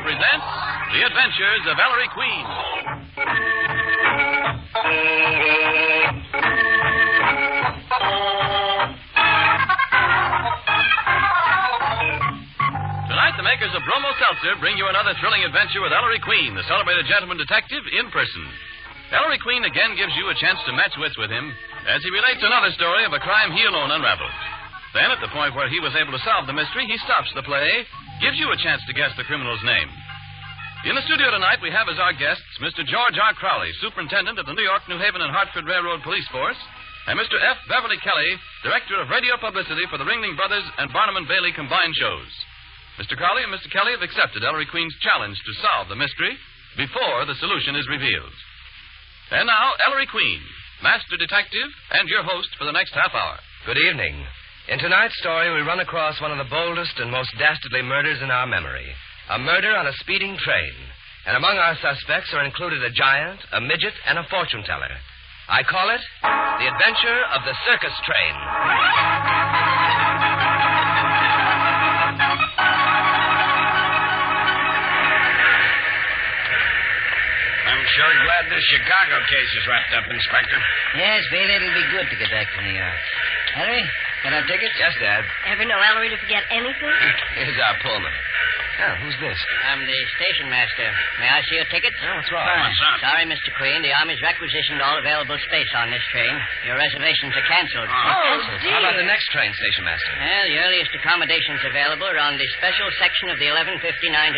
presents The Adventures of Ellery Queen. Tonight, the makers of Bromo Seltzer bring you another thrilling adventure with Ellery Queen, the celebrated gentleman detective, in person. Ellery Queen again gives you a chance to match wits with him as he relates another story of a crime he alone unraveled. Then, at the point where he was able to solve the mystery, he stops the play, gives you a chance to guess the criminal's name. In the studio tonight, we have as our guests Mr. George R. Crowley, Superintendent of the New York, New Haven, and Hartford Railroad Police Force, and Mr. F. Beverly Kelly, Director of Radio Publicity for the Ringling Brothers and Barnum and Bailey combined shows. Mr. Crowley and Mr. Kelly have accepted Ellery Queen's challenge to solve the mystery before the solution is revealed. And now, Ellery Queen, Master Detective and your host for the next half hour. Good evening. In tonight's story, we run across one of the boldest and most dastardly murders in our memory. A murder on a speeding train. And among our suspects are included a giant, a midget, and a fortune teller. I call it The Adventure of the Circus Train. I'm sure glad this Chicago case is wrapped up, Inspector. Yes, Bailey, it'll be good to get back to New York. Ellery, can I take it? Yes, Dad. Ever know Ellery to forget anything? Here's our Pullman. Oh, who's this? I'm the station master. May I see your ticket? Oh, what's wrong? What's up? Sorry, Mr. Queen. The Army's requisitioned all available space on this train. Your reservations are canceled. Oh, How about the next train, Station Master? Well, the earliest accommodations available are on the special section of the 11:59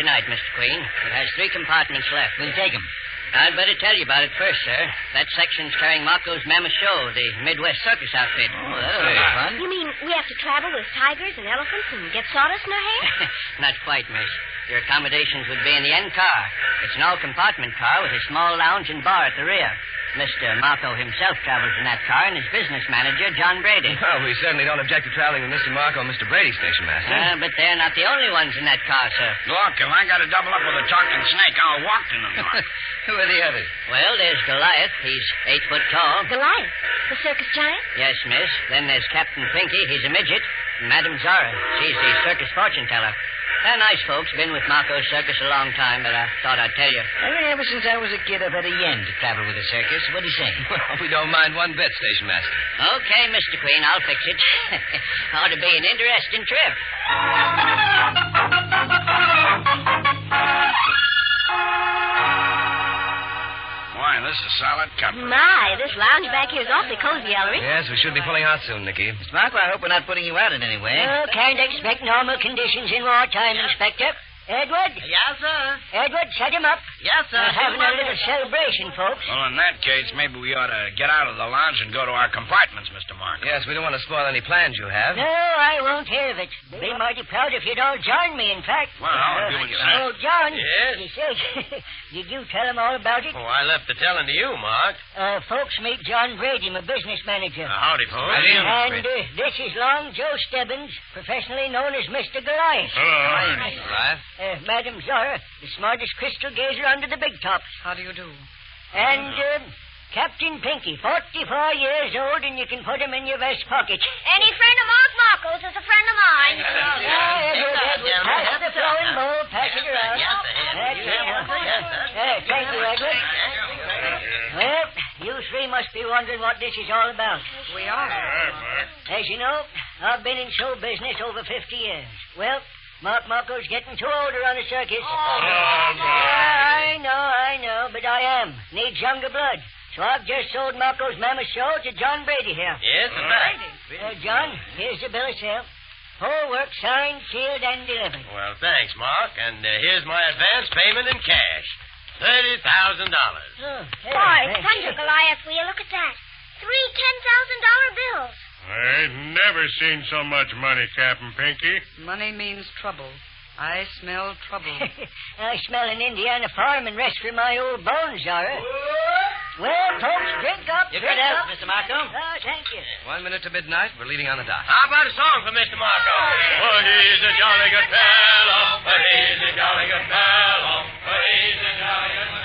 tonight, Mr. Queen. It has 3 compartments left. We'll take them. I'd better tell you about it first, sir. That section's carrying Marco's Mammoth Show, the Midwest circus outfit. Oh, that'll be fun. You mean we have to travel with tigers and elephants and get sawdust in our hair? Not quite, miss. Your accommodations would be in the end car. It's an all-compartment car with a small lounge and bar at the rear. Mr. Marco himself travels in that car, and his business manager, John Brady. Well, we certainly don't object to traveling with Mr. Marco and Mr. Brady, Station Master. But they're not the only ones in that car, sir. Look, if I got to double up with a talking snake, I'll walk in the car. Who are the others? Well, there's Goliath. He's 8 foot tall. Goliath, the circus giant? Yes, miss. Then there's Captain Pinky. He's a midget. And Madame Zara. She's the circus fortune teller. They're nice folks. Been with Marco's circus a long time, but I thought I'd tell you. Ever since I was a kid, I've had a yen to travel with a circus. What do you say? Well, we don't mind one bit, Station Master. Okay, Mr. Queen, I'll fix it. Ought to be an interesting trip. Why, this is solid cover. My, this lounge back here is awfully cozy, Ellery. Yes, we should be pulling out soon, Nicky. Miss Marco, I hope we're not putting you out in any way. Oh, can't expect normal conditions in wartime, Inspector. Edward? Yes, sir. Edward, set him up. Yes, sir. We're having a little celebration, folks. Well, in that case, maybe we ought to get out of the lounge and go to our compartments, Mr. Marco. Yes, we don't want to spoil any plans you have. No, I won't hear of it. Be mighty proud if you'd all join me, in fact. Well, if you insist. Oh, John. Yes? You say, did you tell him all about it? Oh, I left the telling to you, Mark. Folks, meet John Brady, my business manager. Howdy, folks. And this is Long Joe Stebbins, professionally known as Mr. Goliath. Hello. Madam Zara, the smartest crystal gazer under the big tops. How do you do? And Captain Pinky, 44 years old, and you can put him in your vest pocket. Any friend of Mark Marco's is a friend of mine. Edward, pass the flowing bowl, pass it around. Thank you, Edward. Well, you 3 must be wondering what this is all about. We are. As you know, I've been in show business over 50 years. Well, Mark Marco's getting too old to run a circus. I know, but I am. Needs younger blood. So I've just sold Marco's Mammoth Show to John Brady here. Yes, Brady. John, here's the bill of sale. Whole work signed, sealed, and delivered. Well, thanks, Mark. And here's my advance payment in cash. $30,000. Boy, thunder, Goliath, will you look at that? 3 $10,000 bills. I ain't never seen so much money, Captain Pinky. Money means trouble. I smell trouble. I smell an Indiana farm and rest for my old bones, Zara. Well, folks, drink up. You drink good health, up. Mr. Marco? Oh, thank you. 1 minute to midnight. We're leaving on the dock. How about a song for Mr. Marco? Oh, he's a jolly good fellow. Oh, he's a jolly good fellow. Oh, he's a jolly good fellow.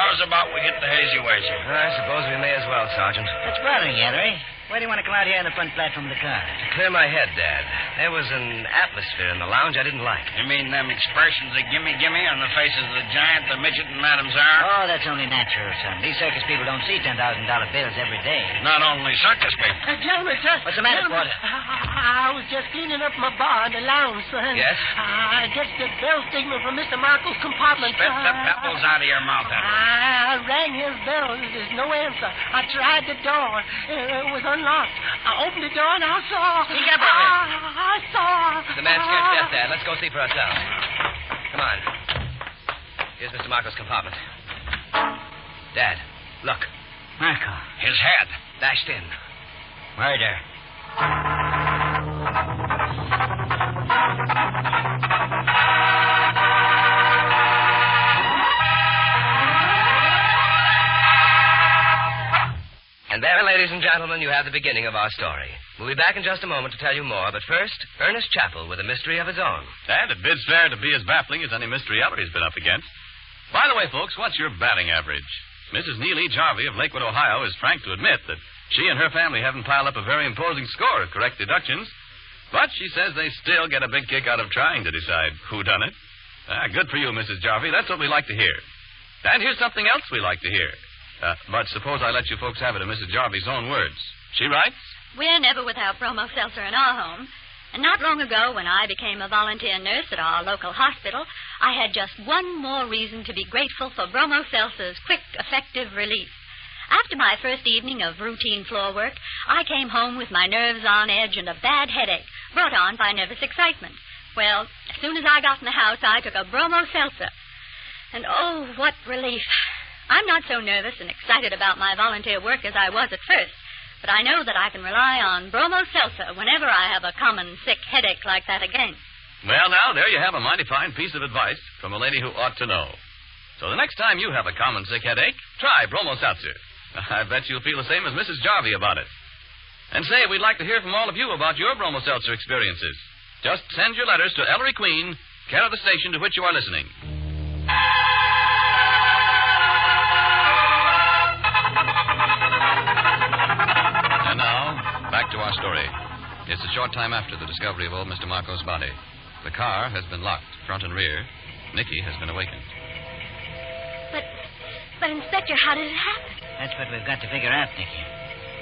how's about we hit the hazy wazy? I suppose we may as well, Sergeant. What's bothering you, Ellery? Why do you want to come out here in the front platform of the car? To clear my head, Dad. There was an atmosphere in the lounge I didn't like. You mean them expressions of gimme on the faces of the giant, the midget, and Madame Czar? Oh, that's only natural, son. These circus people don't see $10,000 bills every day. Not only circus people. Gentlemen, sir. What's the matter, Porter? I was just cleaning up my bar in the lounge, son. Yes? I get the bell signal from Mr. Marco's compartment. Spit the pebbles out of your mouth, Edward. I rang his bell. There's no answer. I tried the door. It was unlocked. I opened the door and I saw. Speak up, Edward. I saw. The man scared to death, Dad. Let's go see for ourselves. Come on. Here's Mr. Marco's compartment. Dad, look. Marco. His head. Bashed in. Murder. And there, ladies and gentlemen, you have the beginning of our story. We'll be back in just a moment to tell you more, but first, Ernest Chappell with a mystery of his own. And it bids fair to be as baffling as any mystery Ellery's been up against. By the way, folks, what's your batting average? Mrs. Neely Jarvie of Lakewood, Ohio, is frank to admit that she and her family haven't piled up a very imposing score of correct deductions, but she says they still get a big kick out of trying to decide who done it. Good for you, Mrs. Jarvie. That's what we like to hear. And here's something else we like to hear. But suppose I let you folks have it in Mrs. Jarvie's own words. She writes, "We're never without Bromo Seltzer in our home. And not long ago, when I became a volunteer nurse at our local hospital, I had just one more reason to be grateful for Bromo Seltzer's quick, effective relief. After my first evening of routine floor work, I came home with my nerves on edge and a bad headache, brought on by nervous excitement. Well, as soon as I got in the house, I took a Bromo Seltzer. And oh, what relief. I'm not so nervous and excited about my volunteer work as I was at first, but I know that I can rely on Bromo Seltzer whenever I have a common sick headache like that again." Well, now, there you have a mighty fine piece of advice from a lady who ought to know. So the next time you have a common sick headache, try Bromo Seltzer. I bet you'll feel the same as Mrs. Jarvie about it. And say, we'd like to hear from all of you about your Bromo Seltzer experiences. Just send your letters to Ellery Queen, care of the station to which you are listening. And now, back to our story. It's a short time after the discovery of old Mr. Marco's body. The car has been locked, front and rear. Nicky has been awakened. But, Inspector, how did it happen? That's what we've got to figure out, Nicky.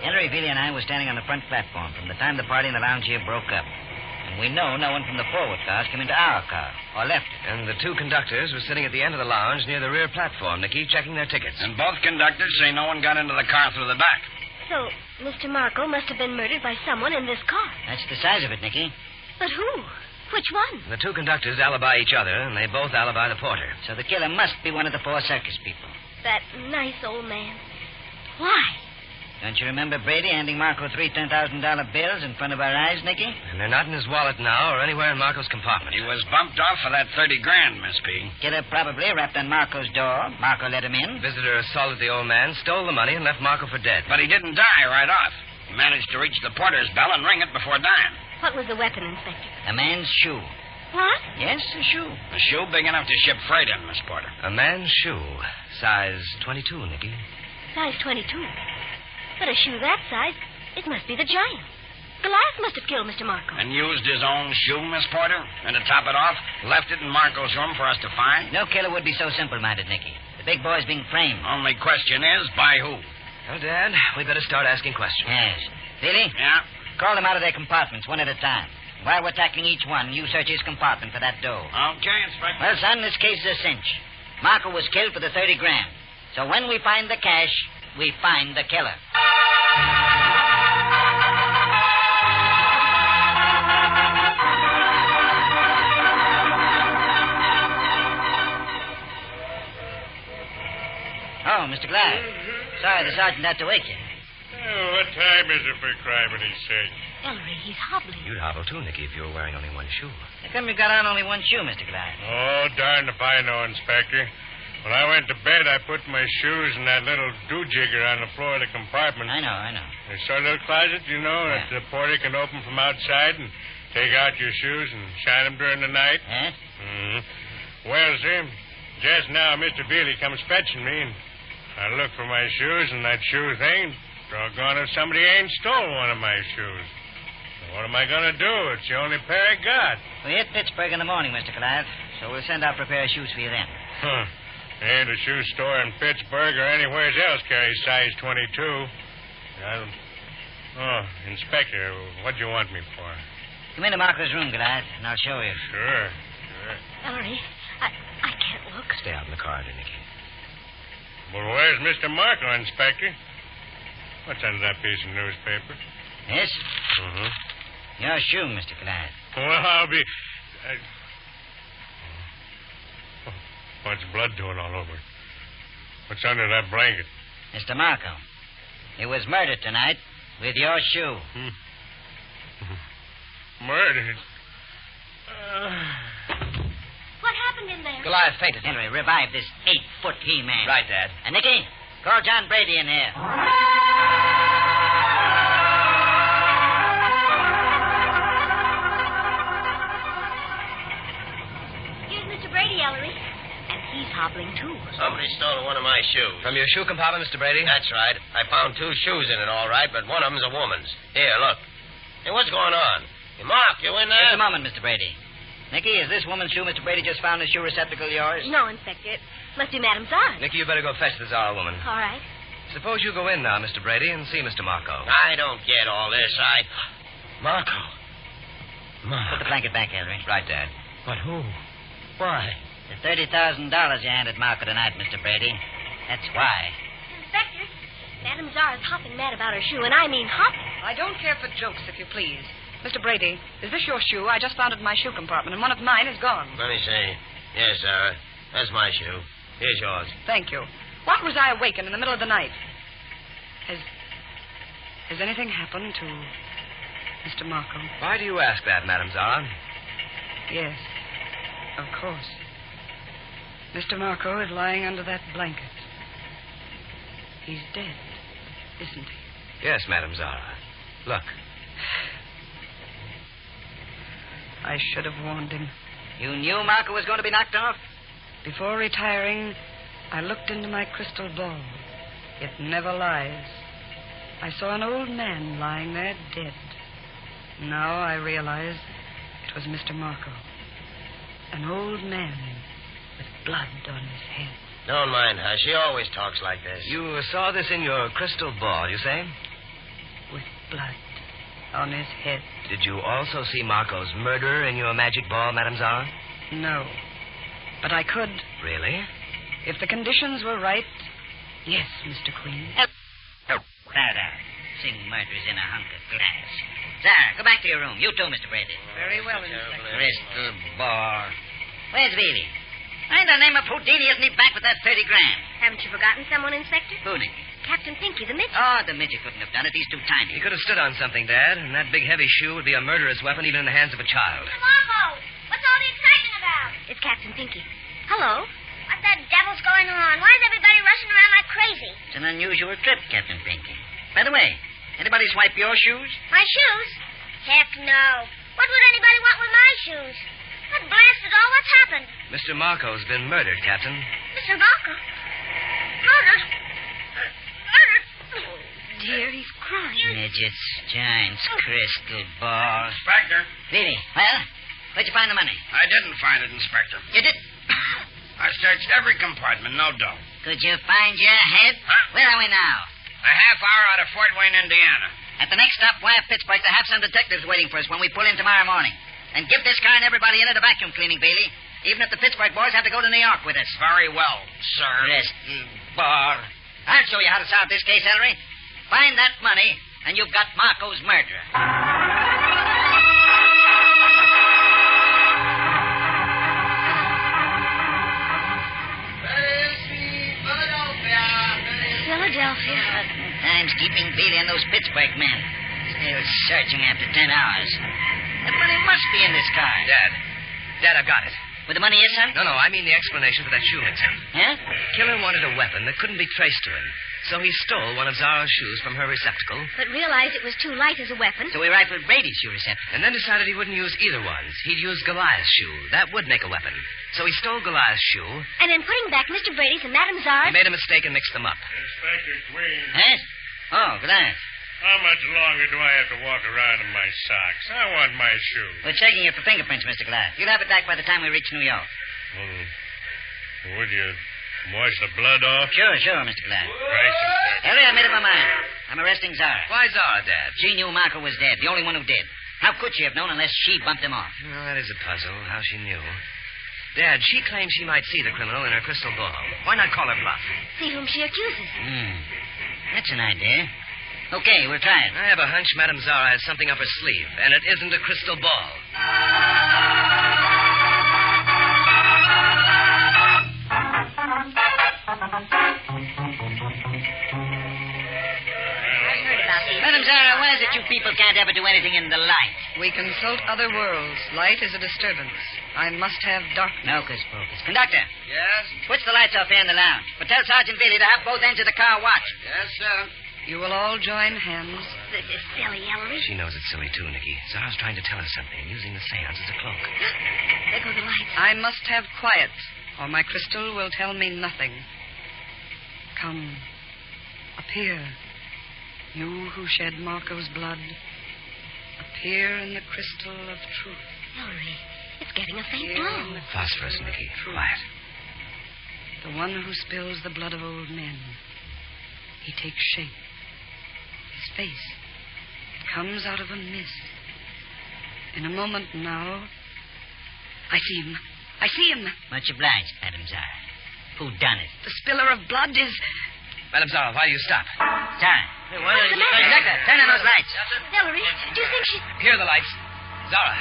Ellery, Veely, and I were standing on the front platform from the time the party in the lounge here broke up. And we know no one from the forward cars came into our car or left it. And the two conductors were sitting at the end of the lounge near the rear platform, Nicky, checking their tickets. And both conductors say no one got into the car through the back. So, Mr. Marco must have been murdered by someone in this car. That's the size of it, Nicky. But who? Which one? The two conductors alibi each other, and they both alibi the porter. So the killer must be one of the four circus people. That nice old man. Why? Don't you remember Brady handing Marco three $10,000 bills in front of our eyes, Nicky? And they're not in his wallet now or anywhere in Marco's compartment. He was bumped off for that $30,000, Miss P. Killer probably rapped on Marco's door. Marco let him in. Visitor assaulted the old man, stole the money, and left Marco for dead. But he didn't die right off. He managed to reach the porter's bell and ring it before dying. What was the weapon, Inspector? A man's shoe. What? Yes, a shoe. A shoe big enough to ship freight in, Miss Porter. A man's shoe. Size 22, Nicky. Size 22. But a shoe that size, it must be the giant. Goliath must have killed Mr. Marco. And used his own shoe, Miss Porter? And to top it off, left it in Marco's room for us to find? No killer would be so simple-minded, Nicky. The big boy's being framed. Only question is, by who? Well, Dad, we better start asking questions. Yes. Billy? Yeah? Call them out of their compartments one at a time. While we're tackling each one, you search his compartment for that dough. Okay, Inspector. Well, son, this case is a cinch. Marco was killed for the $30,000. So when we find the cash, we find the killer. Oh, Mr. Glad. Sorry the sergeant had to wake you. Oh, what time is it for crime and he's safe? Ellery, he's hobbling. You'd hobble too, Nicky, if you were wearing only one shoe. How come you got on only one shoe, Mr. Glad? Oh, darned if I know, Inspector. When I went to bed, I put my shoes in that little do-jigger on the floor of the compartment. I know. There's a little closet, you know, that the porter can open from outside and take out your shoes and shine them during the night. Huh? Mm-hmm. Well, sir, Just now, Mr. Bealey comes fetching me, and I look for my shoes, and that shoe thing, doggone if somebody ain't stole one of my shoes. What am I going to do? It's the only pair I got. We hit Pittsburgh in the morning, Mr. Goliath, so we'll send out for a pair of shoes for you then. Huh. Ain't a shoe store in Pittsburgh or anywhere else carries size 22. Oh, Inspector, what do you want me for? Come into Marco's room, Goliath, and I'll show you. Sure. Ellery, I can't look. Stay out in the corridor, Nicky. Well, where's Mr. Marco, Inspector? What's under that piece of newspaper? Yes? Mm-hmm. Your shoe, Mr. Goliath. Well, I'll be... What's blood doing all over? What's under that blanket? Mr. Marco, he was murdered tonight with your shoe. Murdered? What happened in there? Goliath fainted. Henry, revive this 8-foot he-man. Right, Dad. And Nicky, call John Brady in here. Here's Mr. Brady, Ellery. And he's hobbling, too. Somebody stole one of my shoes. From your shoe compartment, Mr. Brady? That's right. I found 2 shoes in it, all right, but one of them's a woman's. Here, look. Hey, what's going on? Hey, Mark, you in there? Just a moment, Mr. Brady. Nicky, is this woman's shoe Mr. Brady just found in the shoe receptacle yours? No, Inspector. It must be Madame Zara. Nicky, you better go fetch the Zara woman. All right. Suppose you go in now, Mr. Brady, and see Mr. Marco. I don't get all this. Marco. Put the blanket back, Ellery. Right, Dad. But who? Why? The $30,000 you handed Marco tonight, Mr. Brady. That's why. Inspector, Madame Zara's hopping mad about her shoe, and I mean hopping. I don't care for jokes, if you please. Mr. Brady, is this your shoe? I just found it in my shoe compartment, and one of mine is gone. Let me see. Yes, Sarah. That's my shoe. Here's yours. Thank you. Why was I awakened in the middle of the night? Has anything happened to Mr. Marco? Why do you ask that, Madame Zara? Yes, of course. Mr. Marco is lying under that blanket. He's dead, isn't he? Yes, Madame Zara. Look. I should have warned him. You knew Marco was going to be knocked off? Before retiring, I looked into my crystal ball. It never lies. I saw an old man lying there dead. Now I realize it was Mr. Marco. An old man with blood on his head. Don't mind her. She always talks like this. You saw this in your crystal ball, you say? With blood on his head. Did you also see Marco's murderer in your magic ball, Madame Zara? No. But I could. Really? If the conditions were right, yes, Mr. Queen. There. Sing murderers in a hunk of glass. Zara, go back to your room. You too, Mr. Brady. Very well, Inspector. Crystal ball. Where's Bealey? Why in the name of Houdini isn't he back with that 30 grand? Haven't you forgotten someone, Inspector? Who, Nicky? Captain Pinky, the midget. Oh, the midget couldn't have done it. He's too tiny. He could have stood on something, Dad, and that big heavy shoe would be a murderous weapon even in the hands of a child. Marco, what's all the excitement about? It's Captain Pinky. Hello. What the devil's going on? Why is everybody rushing around like crazy? It's an unusual trip, Captain Pinky. By the way, anybody swipe your shoes? My shoes? Heck no. What would anybody want with my shoes? What blasted all? What's happened? Mr. Marco's been murdered, Captain. Mr. Marco? Murdered? Murdered? Oh, dear, he's crying. Midgets, giants, crystal balls. Inspector. Bealey, well, where'd you find the money? I didn't find it, Inspector. You did? I searched every compartment, no dough. Could you find your head? Where are we now? A half hour out of Fort Wayne, Indiana. At the next stop, wire Pittsburgh to have some detectives waiting for us when we pull in tomorrow morning. And give this car and everybody in it a vacuum cleaning, Bailey. Even if the Pittsburgh boys have to go to New York with us. Very well, sir. Bar. I'll show you how to solve this case, Ellery. Find that money, and you've got Marco's murderer. Philadelphia. Time's keeping Bailey and those Pittsburgh men. Still searching after 10 hours. That money must be in this car. Dad, I've got it. Where the money is, son? No, I mean the explanation for that shoe mix-up. Huh? Killer wanted a weapon that couldn't be traced to him. So he stole one of Zara's shoes from her receptacle. But realized it was too light as a weapon. So he rifled Brady's shoe receptacle. And then decided he wouldn't use either one's. He'd use Goliath's shoe. That would make a weapon. So he stole Goliath's shoe. And in putting back Mr. Brady's and Madame Zara's... He made a mistake and mixed them up. Inspector Queen. Yes? Oh, Goliath. How much longer do I have to walk around in my socks? I want my shoe. We're checking it for fingerprints, Mr. Goliath. You'll have it back by the time we reach New York. Would you wash the blood off? Sure, Mr. Goliath. Right, Ellie, I made up my mind. I'm arresting Zara. Why Zara, Dad? She knew Marco was dead, the only one who did. How could she have known unless she bumped him off? Well, that is a puzzle, how she knew. Dad, she claims she might see the criminal in her crystal ball. Why not call her bluff? See whom she accuses. That's an idea. Okay, we'll try it. I have a hunch Madame Zara has something up her sleeve, and it isn't a crystal ball. Madame Zara, why is it you people can't ever do anything in the light? We consult other worlds. Light is a disturbance. I must have darkness. Hocus pocus. Conductor. Yes? Switch the lights off here in the lounge. But tell Sergeant Bailey to have both ends of the car watched. Yes, sir. You will all join hands. This is silly, Ellery. She knows it's silly, too, Nicky. Zara's trying to tell us something, using the seance as a cloak. There go the lights. I must have quiet, or my crystal will tell me nothing. Come, appear. You who shed Marco's blood, appear in the crystal of truth. Ellery, it's getting a faint Here glow. in the Phosphorus, crystal of Nicky. truth. Quiet. The one who spills the blood of old men. He takes shape. His face. It comes out of a mist. In a moment now, I see him. I see him. Much obliged, Madame Zara. Who done it? The spiller of blood is... Madame Zara, why do you stop? Zara. What's the matter? Conductor, turn on those lights. Ellery, do you think she's... Here are the lights. Zara.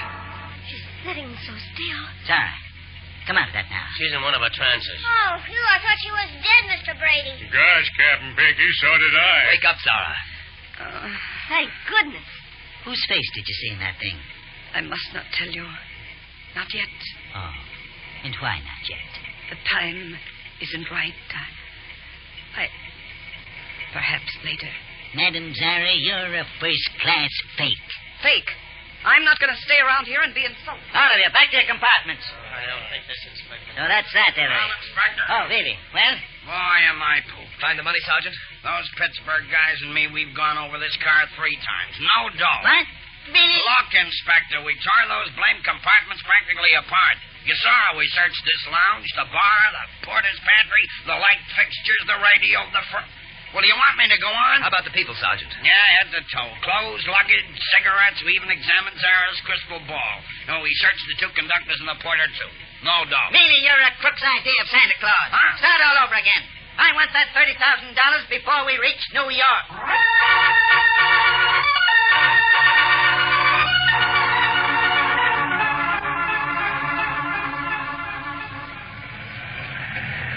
She's sitting so still. Zara, come out of that now. She's in one of her trances. Oh, phew, I thought she was dead, Mr. Brady. Gosh, Captain Pinky, so did I. Wake up, Zara. Thank goodness. Whose face did you see in that thing? I must not tell you. Not yet. Oh, and why not yet? The time isn't right. Perhaps later. Madame Zara, you're a first-class fake. Fake. I'm not going to stay around here and be insulted. All of you, back to your compartments. I don't think this is... So that's that, Ellery. Well, Inspector. Oh, really? Well? Boy, am I pooped. Find the money, Sergeant? Those Pittsburgh guys and me, we've gone over this car 3 times. No dough. What? Really? Look, Inspector, we tore those blamed compartments practically apart. You saw how we searched this lounge, the bar, the porter's pantry, the light fixtures, the radio, the Well, do you want me to go on? How about the people, Sergeant? Yeah, head to toe. Clothes, luggage, cigarettes. We even examined Zara's crystal ball. No, we searched the 2 conductors and the porter, too. No doubt. Really, you're a crook's idea of Santa Claus. Huh? Start all over again. I want that $30,000 before we reach New York.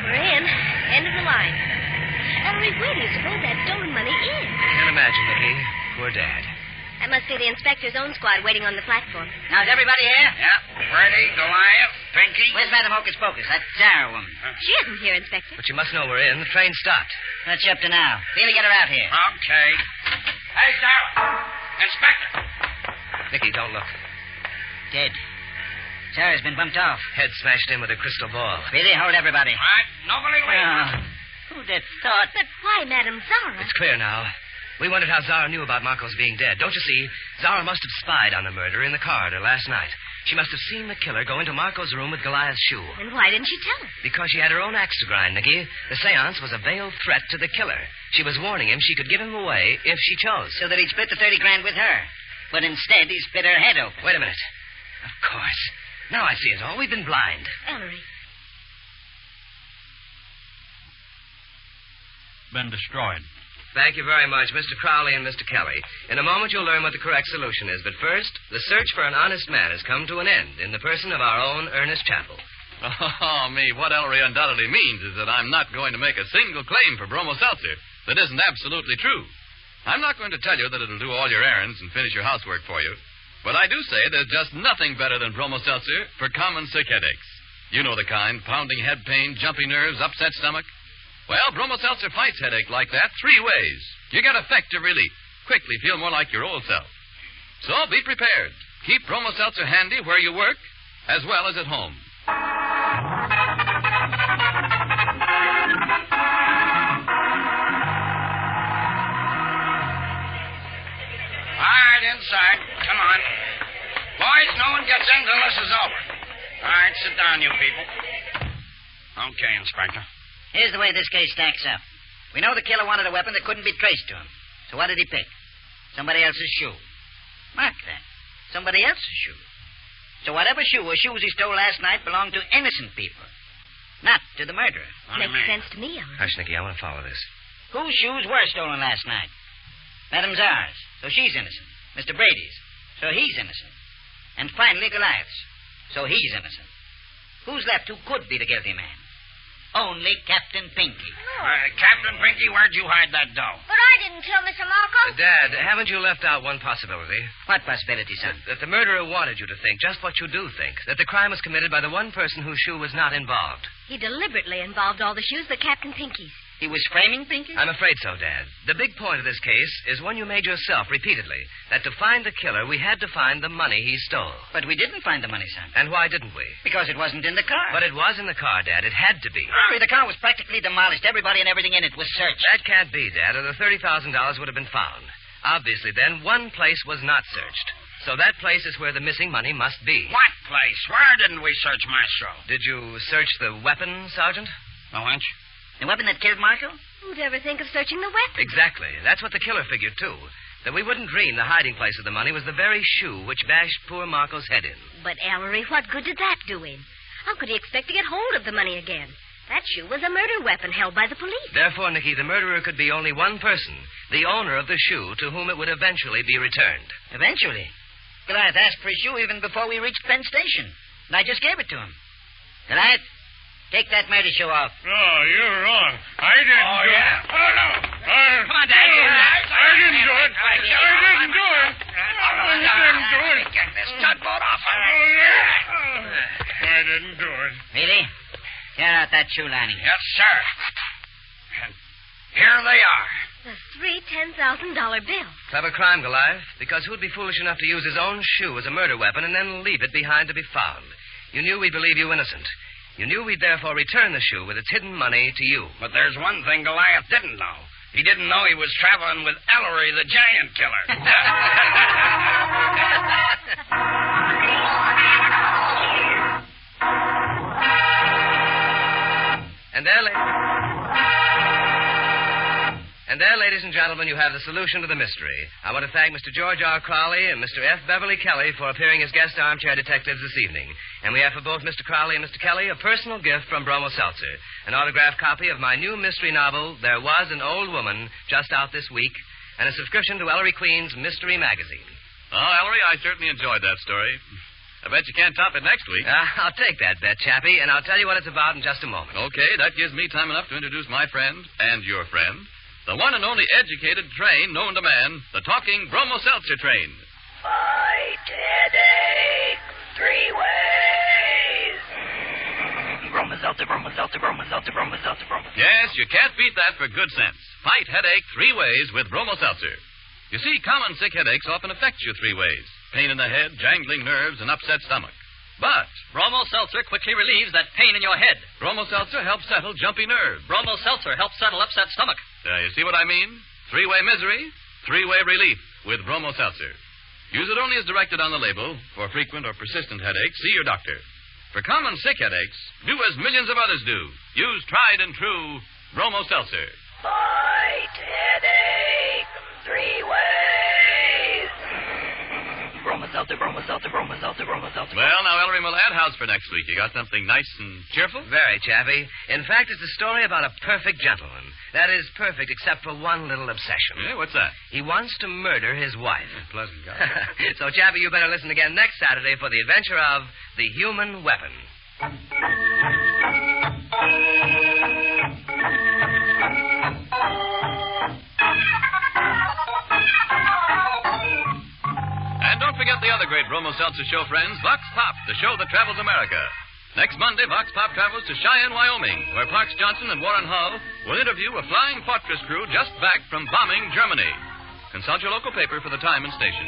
We're in. End of the line. Ellery, where do you suppose that stolen money is? Can't imagine, Nicky. Poor Dad. That must be the inspector's own squad waiting on the platform. Now, is everybody here? Yeah. Freddy, Goliath, Pinky. Where's Madam Hocus Pocus? That Zara woman. She isn't here, Inspector. But you must know we're in. The train stopped. What's she up to now? Really get her out here. Okay. Hey, Zara. Inspector. Nicky, don't look. Dead. Zara's been bumped off. Head smashed in with a crystal ball. Really, hold everybody. All right. Nobody leave. Who'd have thought? But why, Madame Zara? It's clear now. We wondered how Zara knew about Marco's being dead. Don't you see? Zara must have spied on the murderer in the corridor last night. She must have seen the killer go into Marco's room with Goliath's shoe. And why didn't she tell us? Because she had her own axe to grind, Nicky. The seance was a veiled threat to the killer. She was warning him she could give him away if she chose. So that he'd split the 30 grand with her. But instead, he split her head open. Wait a minute. Of course. Now I see it all. We've been blind. Ellery. Been destroyed. Thank you very much, Mr. Crowley and Mr. Kelly. In a moment, you'll learn what the correct solution is. But first, the search for an honest man has come to an end in the person of our own Ernest Chappell. Oh, me, what Ellery undoubtedly means is that I'm not going to make a single claim for Bromo Seltzer that isn't absolutely true. I'm not going to tell you that it'll do all your errands and finish your housework for you. But I do say there's just nothing better than Bromo Seltzer for common sick headaches. You know the kind. Pounding head pain, jumpy nerves, upset stomach. Well, Bromo Seltzer fights headache like that 3 ways. You get effective relief. Quickly feel more like your old self. So be prepared. Keep Bromo Seltzer handy where you work as well as at home. All right, inside. Come on. Boys, no one gets in till this is over. All right, sit down, you people. Okay, Inspector. Here's the way this case stacks up. We know the killer wanted a weapon that couldn't be traced to him. So what did he pick? Somebody else's shoe. Mark that. Somebody else's shoe. So whatever shoe or shoes he stole last night belonged to innocent people. Not to the murderer. Makes sense to me, Ellery. Hush, Nicky, I want to follow this. Whose shoes were stolen last night? Madame Czar's. So she's innocent. Mr. Brady's. So he's innocent. And finally, Goliath's. So he's innocent. Who's left who could be the guilty man? Only Captain Pinky. Captain Pinky, where'd you hide that dough? But I didn't kill Mr. Marco. Dad, haven't you left out one possibility? What possibility, son? That the murderer wanted you to think just what you do think. That the crime was committed by the one person whose shoe was not involved. He deliberately involved all the shoes but Captain Pinky's. He was framing Pinky? I'm afraid so, Dad. The big point of this case is one you made yourself repeatedly. That to find the killer, we had to find the money he stole. But we didn't find the money, son. And why didn't we? Because it wasn't in the car. But it was in the car, Dad. It had to be. Hurry, the car was practically demolished. Everybody and everything in it was searched. That can't be, Dad, or the $30,000 would have been found. Obviously, then, one place was not searched. So that place is where the missing money must be. What place? Where didn't we search, Maestro? Did you search the weapon, Sergeant? No, Winch. The weapon that killed Marco? Who'd ever think of searching the weapon? Exactly. That's what the killer figured, too. That we wouldn't dream the hiding place of the money was the very shoe which bashed poor Marco's head in. But, Ellery, what good did that do him? How could he expect to get hold of the money again? That shoe was a murder weapon held by the police. Therefore, Nicky, the murderer could be only one person, the owner of the shoe to whom it would eventually be returned. Eventually? Goliath asked for his shoe even before we reached Penn Station. And I just gave it to him. Goliath, take that murder shoe off. Oh, you're wrong. I didn't do it. Oh, no. Come on, Dad. I didn't do it. I didn't do it. I didn't do it. Get this tugboat off of me. I didn't do it. Really? Tear out that shoe lining. Yes, sir. And here they are. The 3 $10,000 bills. Clever crime, Goliath, because who'd be foolish enough to use his own shoe as a murder weapon and then leave it behind to be found? You knew we'd believe you innocent. You knew we'd therefore return the shoe with its hidden money to you. But there's one thing Goliath didn't know. He didn't know he was traveling with Ellery, the giant killer. And there, ladies and gentlemen, you have the solution to the mystery. I want to thank Mr. George R. Crowley and Mr. F. Beverly Kelly for appearing as guest armchair detectives this evening. And we have for both Mr. Crowley and Mr. Kelly a personal gift from Bromo Seltzer, an autographed copy of my new mystery novel, There Was an Old Woman, just out this week, and a subscription to Ellery Queen's Mystery Magazine. Oh, Ellery, I certainly enjoyed that story. I bet you can't top it next week. I'll take that bet, Chappie, and I'll tell you what it's about in just a moment. Okay, that gives me time enough to introduce my friend and your friend, the one and only educated train known to man, the talking Bromo Seltzer train. Fight headache 3 ways. Bromo Seltzer, Bromo Seltzer, Bromo Seltzer, Bromo Seltzer, Bromo Seltzer. Yes, you can't beat that for good sense. Fight headache 3 ways with Bromo Seltzer. You see, common sick headaches often affect you 3 ways. Pain in the head, jangling nerves, and upset stomach. But Bromo Seltzer quickly relieves that pain in your head. Bromo Seltzer helps settle jumpy nerves. Bromo Seltzer helps settle upset stomach. You see what I mean? 3-way misery, 3-way relief with Bromo Seltzer. Use it only as directed on the label. For frequent or persistent headaches, see your doctor. For common sick headaches, do as millions of others do. Use tried and true Bromo Seltzer. Fight headache 3 ways. Bromo Seltzer, Bromo Seltzer, Bromo Seltzer, Bromo Seltzer. Well, now, Ellery Millett, how's for next week? You got something nice and cheerful? Very, Chappie. In fact, it's a story about a perfect gentleman. That is, perfect except for one little obsession. Yeah, what's that? He wants to murder his wife. Pleasant guy. So, Chappie, you better listen again next Saturday for the adventure of The Human Weapon. And don't forget the other great Bromo Seltzer show, friends, Vox Pop, the show that travels America. Next Monday, Vox Pop travels to Cheyenne, Wyoming, where Parks Johnson and Warren Hull will interview a Flying Fortress crew just back from bombing Germany. Consult your local paper for the time and station.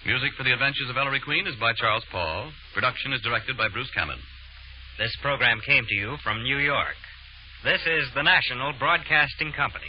Music for The Adventures of Ellery Queen is by Charles Paul. Production is directed by Bruce Cameron. This program came to you from New York. This is the National Broadcasting Company.